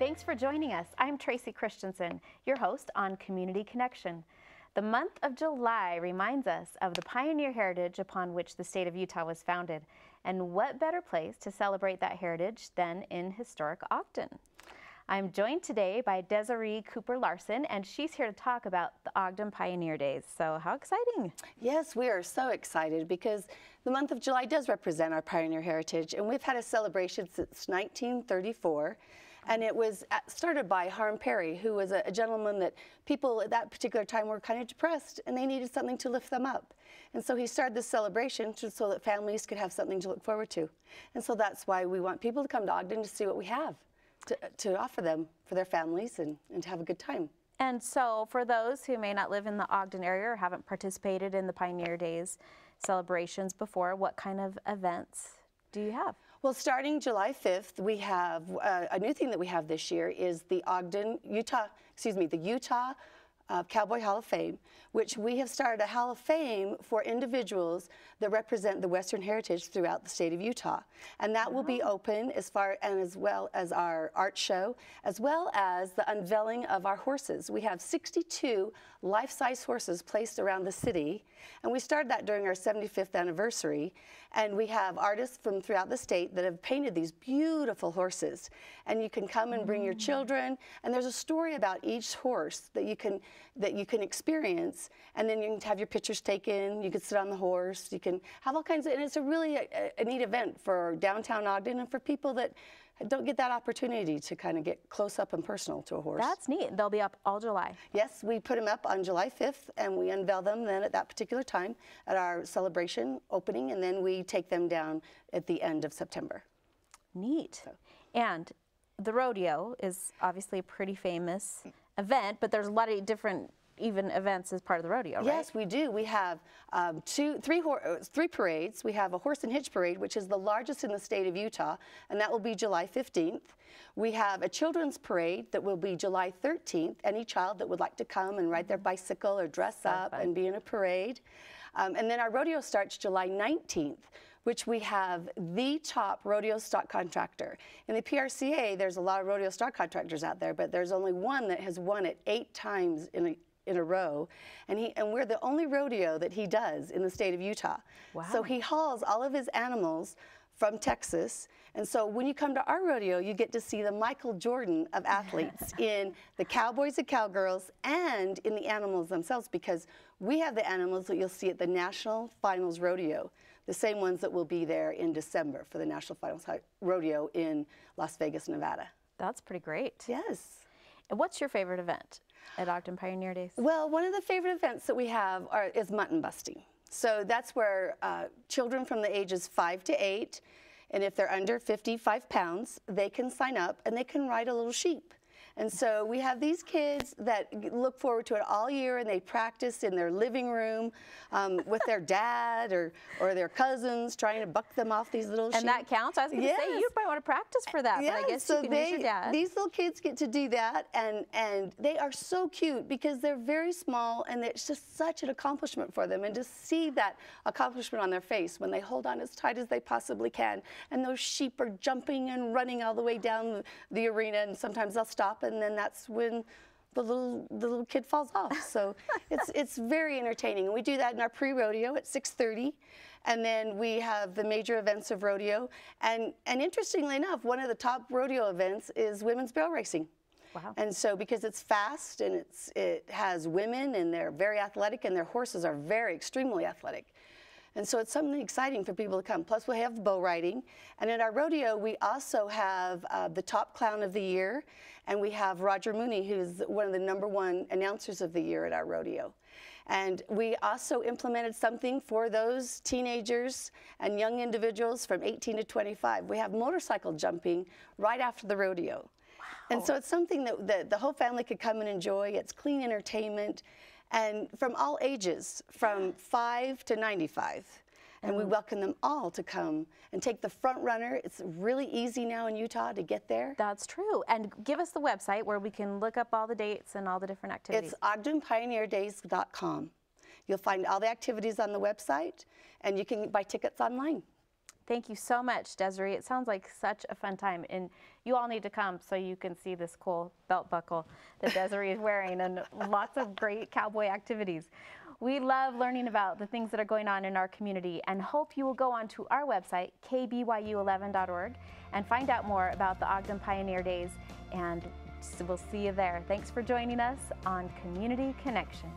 Thanks for joining us. I'm Tracey Christensen, your host on Community Connection. The month of July reminds us of the pioneer heritage upon which the state of Utah was founded. And what better place to celebrate that heritage than in historic Ogden? I'm joined today by Desiree Cooper-Larson, and she's here to talk about the Ogden Pioneer Days. So how exciting. Yes, we are so excited because the month of July does represent our pioneer heritage, and we've had a celebration since 1934. And it was started by Harm Perry, who was a gentleman that people at that particular time were kind of depressed and they needed something to lift them up. And so he started this celebration so that families could have something to look forward to. And so that's why we want people to come to Ogden to see what we have to offer them for their families and to have a good time. And so for those who may not live in the Ogden area or haven't participated in the Pioneer Days celebrations before, what kind of events do you have? Well, starting July 5th, we have a new thing that we have this year is the Utah Cowboy Hall of Fame, which we have started a Hall of Fame for individuals that represent the Western heritage throughout the state of Utah. And that will be open as well as our art show, as well as the unveiling of our horses. We have 62 life-size horses placed around the city, and we started that during our 75th anniversary. And we have artists from throughout the state that have painted these beautiful horses. And you can come and bring your children, and there's a story about each horse that you can experience, and then you can have your pictures taken, you can sit on the horse, you can have all kinds of, and it's a really a neat event for downtown Ogden and for people that don't get that opportunity to kind of get close up and personal to a horse. That's neat. They'll be up all July. Yes, we put them up on July 5th, and we unveil them then at that particular time at our celebration opening, and then we take them down at the end of September. Neat. And the rodeo is obviously a pretty famous event, but there's a lot of different events as part of the rodeo, right? Yes, we do. We have three parades. We have a horse and hitch parade, which is the largest in the state of Utah, and that will be July 15th. We have a children's parade that will be July 13th. Any child that would like to come and ride their bicycle or dress up and be in a parade. And then our rodeo starts July 19th, which we have the top rodeo stock contractor. In the PRCA, there's a lot of rodeo stock contractors out there, but there's only one that has won it 8 times in a row, and we're the only rodeo that he does in the state of Utah. Wow. So he hauls all of his animals from Texas, and so when you come to our rodeo, you get to see the Michael Jordan of athletes in the cowboys and cowgirls and in the animals themselves, because we have the animals that you'll see at the National Finals Rodeo, the same ones that will be there in December for the National Finals Rodeo in Las Vegas, Nevada. That's pretty great. Yes. And what's your favorite event at Ogden Pioneer Days? Well, one of the favorite events that we have is mutton busting. So that's where children from the ages 5 to 8, and if they're under 55 pounds, they can sign up and they can ride a little sheep. And so we have these kids that look forward to it all year, and they practice in their living room with their dad or their cousins, trying to buck them off these little sheep. And that counts? I was going to say, you probably want to practice for that, but I guess you can use your dad. These little kids get to do that, and they are so cute because they're very small, and it's just such an accomplishment for them. And to see that accomplishment on their face when they hold on as tight as they possibly can, and those sheep are jumping and running all the way down the arena, and sometimes they'll stop, and then that's when the little kid falls off. So it's very entertaining. And we do that in our pre-rodeo at 6:30, and then we have the major events of rodeo. And interestingly enough, one of the top rodeo events is women's barrel racing. Wow. And so because it's fast and it has women, and they're very athletic, and their horses are extremely athletic. And so it's something exciting for people to come. Plus we have bow riding. And at our rodeo, we also have the top clown of the year. And we have Roger Mooney, who's one of the #1 announcers of the year at our rodeo. And we also implemented something for those teenagers and young individuals from 18 to 25. We have motorcycle jumping right after the rodeo. Wow. And so it's something that the whole family could come and enjoy. It's clean entertainment. And from all ages, from 5 to 95. And we welcome them all to come and take the front runner. It's really easy now in Utah to get there. That's true. And give us the website where we can look up all the dates and all the different activities. It's ogdenpioneerdays.com. You'll find all the activities on the website, and you can buy tickets online. Thank you so much, Desiree. It sounds like such a fun time, and you all need to come so you can see this cool belt buckle that Desiree is wearing and lots of great cowboy activities. We love learning about the things that are going on in our community and hope you will go onto our website, KBYU11.org, and find out more about the Ogden Pioneer Days, and we'll see you there. Thanks for joining us on Community Connection.